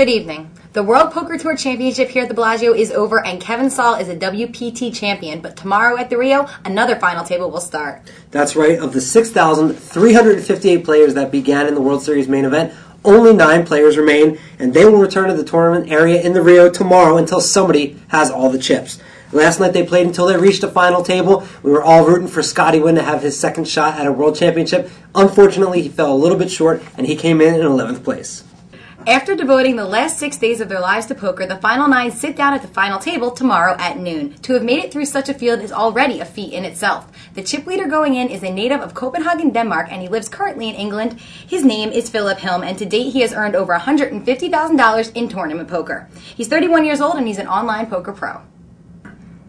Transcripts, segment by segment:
Good evening. The World Poker Tour Championship here at the Bellagio is over, and Kevin Saul is a WPT champion. But tomorrow at the Rio, another final table will start. That's right. Of the 6,358 players that began in the World Series main event, only 9 players remain, and they will return to the tournament area in the Rio tomorrow until somebody has all the chips. Last night they played until they reached the final table. We were all rooting for Scotty Wynn to have his second shot at a World Championship. Unfortunately, he fell a little bit short, and he came in 11th place. After devoting the last 6 days of their lives to poker, the final 9 sit down at the final table tomorrow at noon. To have made it through such a field is already a feat in itself. The chip leader going in is a native of Copenhagen, Denmark, and he lives currently in England. His name is Philip Hilm, and to date he has earned over $150,000 in tournament poker. He's 31 years old and he's an online poker pro.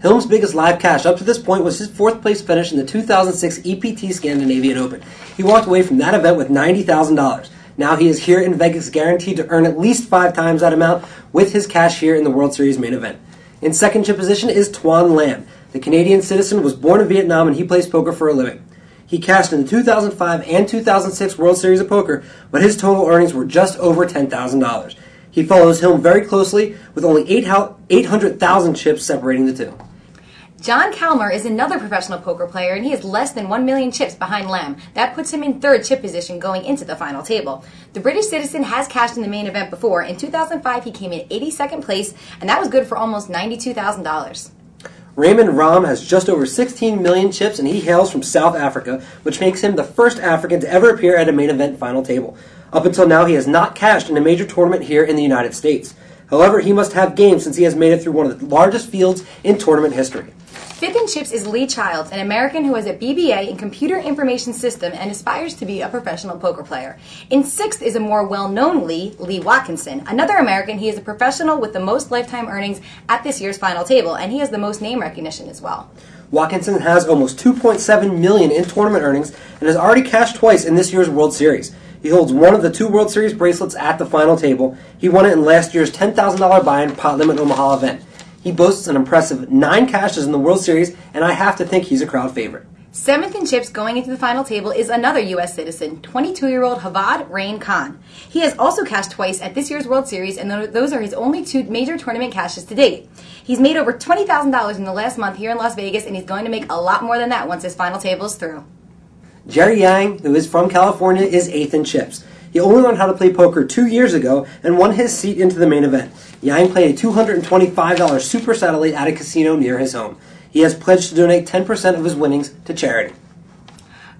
Hilm's biggest live cash up to this point was his 4th place finish in the 2006 EPT Scandinavian Open. He walked away from that event with $90,000. Now he is here in Vegas guaranteed to earn at least 5 times that amount with his cash here in the World Series main event. In second chip position is Tuan Lam. The Canadian citizen was born in Vietnam and he plays poker for a living. He cashed in the 2005 and 2006 World Series of Poker, but his total earnings were just over $10,000. He follows Hilm very closely with only 800,000 chips separating the two. John Calmer is another professional poker player, and he has less than 1 million chips behind Lam. That puts him in 3rd chip position going into the final table. The British citizen has cashed in the main event before. In 2005, he came in 82nd place, and that was good for almost $92,000. Raymond Ram has just over 16 million chips, and he hails from South Africa, which makes him the first African to ever appear at a main event final table. Up until now, he has not cashed in a major tournament here in the United States. However, he must have game since he has made it through one of the largest fields in tournament history. 5th in chips is Lee Childs, an American who has a BBA in Computer Information System and aspires to be a professional poker player. In 6th is a more well-known Lee Watkinson. Another American, he is a professional with the most lifetime earnings at this year's final table, and he has the most name recognition as well. Watkinson has almost $2.7 million in tournament earnings and has already cashed twice in this year's World Series. He holds one of the 2 World Series bracelets at the final table. He won it in last year's $10,000 buy-in pot limit Omaha event. He boasts an impressive 9 cashes in the World Series, and I have to think he's a crowd favorite. 7th in chips going into the final table is another U.S. citizen, 22-year-old Havad Rain Khan. He has also cashed twice at this year's World Series, and those are his only 2 major tournament cashes to date. He's made over $20,000 in the last month here in Las Vegas, and he's going to make a lot more than that once his final table is through. Jerry Yang, who is from California, is 8th in chips. He only learned how to play poker 2 years ago and won his seat into the main event. Yang played a $225 super satellite at a casino near his home. He has pledged to donate 10% of his winnings to charity.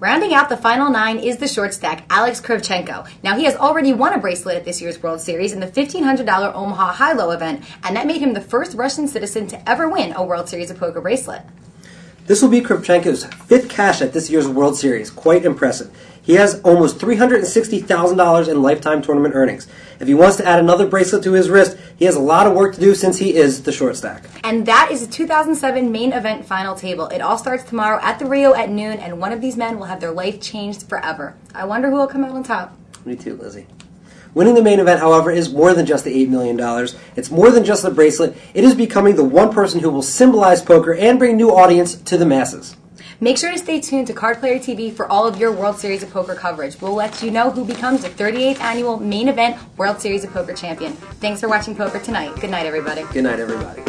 Rounding out the final 9 is the short stack, Alex Kravchenko. Now, he has already won a bracelet at this year's World Series in the $1,500 Omaha High-Low event, and that made him the first Russian citizen to ever win a World Series of Poker bracelet. This will be Kravchenko's 5th cash at this year's World Series. Quite impressive. He has almost $360,000 in lifetime tournament earnings. If he wants to add another bracelet to his wrist, he has a lot of work to do since he is the short stack. And that is the 2007 main event final table. It all starts tomorrow at the Rio at noon, and one of these men will have their life changed forever. I wonder who will come out on top. Me too, Lizzie. Winning the main event, however, is more than just the $8 million. It's more than just the bracelet. It is becoming the one person who will symbolize poker and bring new audience to the masses. Make sure to stay tuned to Card Player TV for all of your World Series of Poker coverage. We'll let you know who becomes the 38th annual main event World Series of Poker champion. Thanks for watching Poker Tonight. Good night, everybody. Good night, everybody.